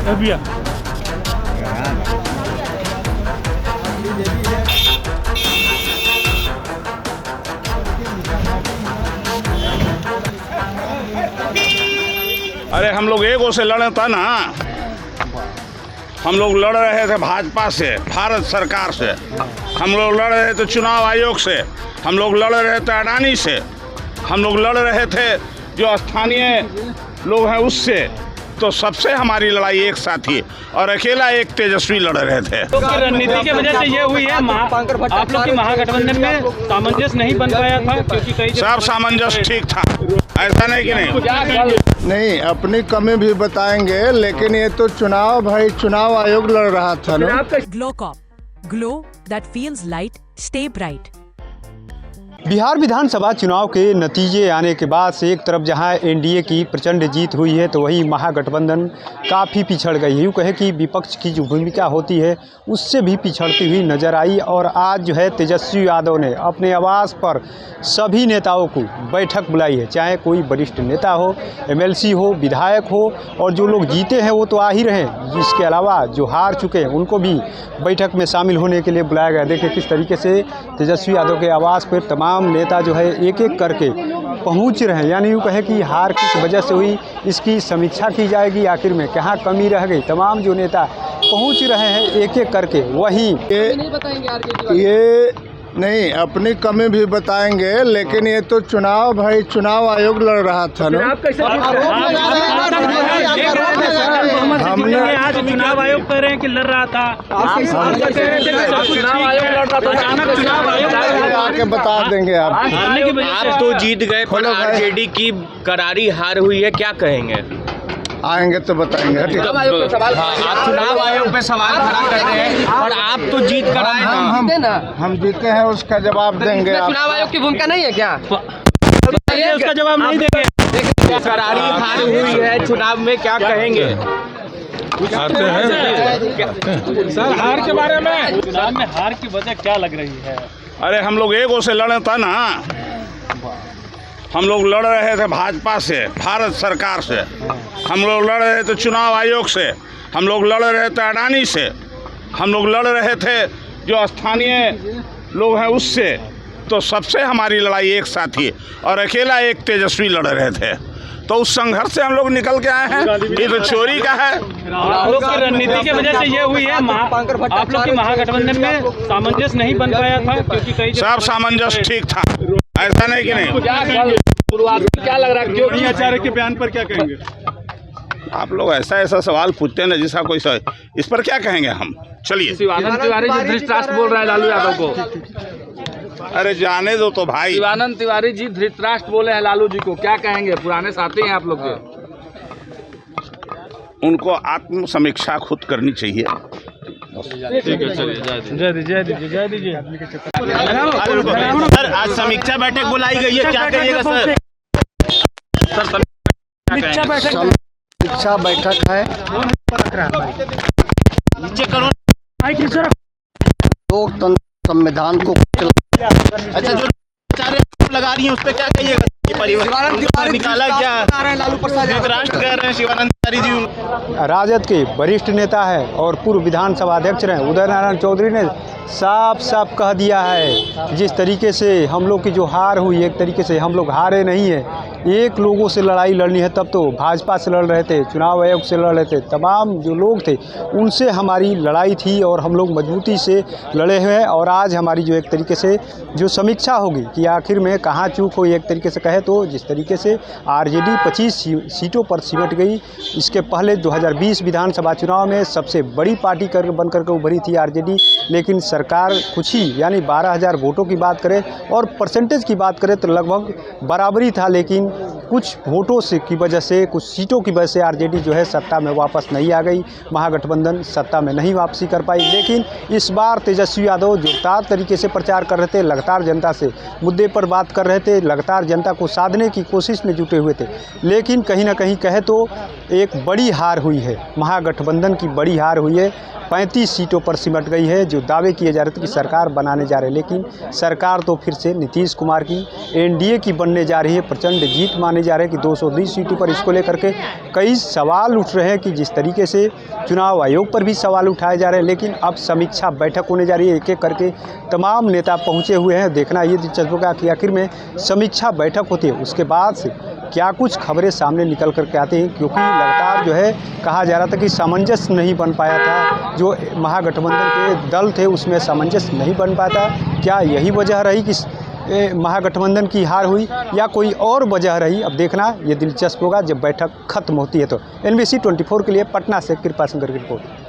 भैया अरे हम लोग एगो से लड़े था ना, हम लोग लड़ रहे थे भाजपा से, भारत सरकार से, हम लोग लड़ रहे थे चुनाव आयोग से, हम लोग लड़ रहे थे अडानी से, हम लोग लड़ रहे थे जो स्थानीय लोग हैं उससे। तो सबसे हमारी लड़ाई एक साथ ही, और अकेला एक तेजस्वी लड़ रहे थे। रणनीति की वजह से ये हुई है, आप लोग की महागठबंधन में सामंजस्य नहीं बन पाया था, क्योंकि कई सब सामंजस्य ठीक था, ऐसा नहीं कि नहीं, अपनी कमी भी बताएंगे, लेकिन ये तो चुनाव भाई, चुनाव आयोग लड़ रहा था ना। ग्लोकॉप, glow that feels light, stay bright. Bihar विधानसभा चुनाव के नतीजे आने के बाद से एक तरफ जहां एनडीए की प्रचंड जीत हुई है, तो वहीं महागठबंधन काफ़ी पिछड़ गई है। यूँ कहे कि विपक्ष की जो भूमिका होती है उससे भी पिछड़ती हुई नजर आई। और आज जो है तेजस्वी यादव ने अपने आवास पर सभी नेताओं को बैठक बुलाई है, चाहे कोई वरिष्ठ नेता हो, एमएलसी हो, विधायक हो, और जो लोग जीते हैं वो तो आ ही रहे हैं, इसके अलावा जो हार चुके हैं उनको भी बैठक में शामिल होने के लिए बुलाया गया। देखिए किस तरीके से तेजस्वी यादव के आवास पर तमाम नेता जो है एक एक करके पहुंच रहे हैं। यानी यूँ कहे कि हार किस वजह से हुई, इसकी समीक्षा की जाएगी, आखिर में कहाँ कमी रह गई। तमाम जो नेता पहुंच रहे हैं एक एक करके, वहीं ये नहीं, अपनी कमी भी बताएंगे, लेकिन ये तो चुनाव भाई, चुनाव आयोग लड़ रहा था ना। हमने आज चुनाव आयोग कह रहे हैं कि लड़ रहा था, आके बता देंगे आप तो जीत गए, पर आरजेडी की करारी हार हुई है, क्या कहेंगे? आएंगे तो बताएंगे। आप चुनाव आयोग पे सवाल खड़ा कर रहे हैं और आप तो जीत कर आए ना। हम जीते हैं, उसका जवाब देंगे। चुनाव आयोग की भूमिका नहीं है क्या? उसका जवाब नहीं देंगे। करारी हार हुई है चुनाव में, क्या कहेंगे? सर हार के बारे में, चुनाव में हार की वजह क्या लग रही है? अरे हम लोग एगो से लड़े था ना, हम लोग लड़ रहे थे भाजपा से, भारत सरकार से, हम लोग लड़ रहे थे चुनाव आयोग से, हम लोग लड़ रहे थे अडानी से, हम लोग लड़ रहे थे जो स्थानीय लोग हैं उससे। तो सबसे हमारी लड़ाई एक साथ ही, और अकेला एक तेजस्वी लड़ रहे थे। तो उस संघर्ष से हम लोग निकल के आए हैं। ये तो चोरी का है। आप लोग की रणनीति की वजह से ये हुई है, आप लोग की महागठबंधन में सामंजस्य नहीं बन पाया था, क्योंकि कई सब सामंजस्य ठीक था, ऐसा नहीं कि क्या लग रहा है, योगी आचार्य के बयान पर क्या कहेंगे? आप लोग ऐसा ऐसा सवाल पूछते हैं ना, जिसका कोई इस पर क्या कहेंगे हम। चलिए, शिवानंद तिवारी जी धृतराष्ट्र बोल रहे हैं लालू यादव को। अरे जाने दो तो भाई। शिवानंद तिवारी जी धृतराष्ट्र बोले हैं लालू जी को, क्या कहेंगे? पुराने साथी हैं आप लोग के। उनको आत्म समीक्षा खुद करनी चाहिए। जय दीजिए। सर आज समीक्षा बैठक बुलाई गई है, क्या करिएगा सर? समीक्षा बैठक है। लोकतंत्र संविधान को अच्छा, जो लगा रही है उस पर क्या कहिएगा? परिवार निकाला क्या? धृतराष्ट्र कह रहे हैं शिवानंद तिवारी जी। राजद के वरिष्ठ नेता है और पूर्व विधानसभा अध्यक्ष रहे उदय नारायण चौधरी ने साफ साफ कह दिया है, जिस तरीके से हम लोग की जो हार हुई, एक तरीके से हम लोग हारे नहीं है। एक लोगों से लड़ाई लड़नी है, तब तो भाजपा से लड़ रहे थे, चुनाव आयोग से लड़ रहे थे, तमाम जो लोग थे उनसे हमारी लड़ाई थी और हम लोग मजबूती से लड़े हुए हैं। और आज हमारी जो एक तरीके से जो समीक्षा होगी कि आखिर में कहाँ चूक हुई, एक तरीके से कहे तो जिस तरीके से आरजेडी 25 सीटों पर सिमट गई। इसके पहले 2020 विधानसभा चुनाव में सबसे बड़ी पार्टी बन करके उभरी थी आरजेडी, लेकिन सरकार कुछ ही यानी 12,000 वोटों की बात करें और परसेंटेज की बात करें तो लगभग बराबरी था, लेकिन कुछ वोटों से की वजह से, कुछ सीटों की वजह से आरजेडी जो है सत्ता में वापस नहीं आ गई, महागठबंधन सत्ता में नहीं वापसी कर पाई। लेकिन इस बार तेजस्वी यादव जोरदार तरीके से प्रचार कर रहे थे, लगातार जनता से मुद्दे पर बात कर रहे थे, लगातार जनता को साधने की कोशिश में जुटे हुए थे। लेकिन कहीं ना कहीं कहे तो एक बड़ी हार हुई है, महागठबंधन की बड़ी हार हुई है। 35 सीटों पर सिमट गई है। जो दावे किए जा रहे थे कि सरकार बनाने जा रहे हैं, लेकिन सरकार तो फिर से नीतीश कुमार की एनडीए की बनने जा रही है। प्रचंड जीत माने जा रहे हैं कि 220 सीटों पर। इसको लेकर के कई सवाल उठ रहे हैं कि जिस तरीके से चुनाव आयोग पर भी सवाल उठाए जा रहे हैं, लेकिन अब समीक्षा बैठक होने जा रही है। एक एक करके तमाम नेता पहुँचे हुए हैं। देखना ये दिलचस्प होगा कि आखिर में समीक्षा बैठक होती है, उसके बाद से क्या कुछ खबरें सामने निकल करके आती हैं, क्योंकि लगातार जो है कहा जा रहा था कि सामंजस्य नहीं बन पाया था। जो महागठबंधन के दल थे उसमें सामंजस्य नहीं बन पाता। क्या यही वजह रही कि महागठबंधन की हार हुई या कोई और वजह रही? अब देखना ये दिलचस्प होगा जब बैठक खत्म होती है। तो NBC 24 के लिए पटना से कृपा शंकर की रिपोर्ट।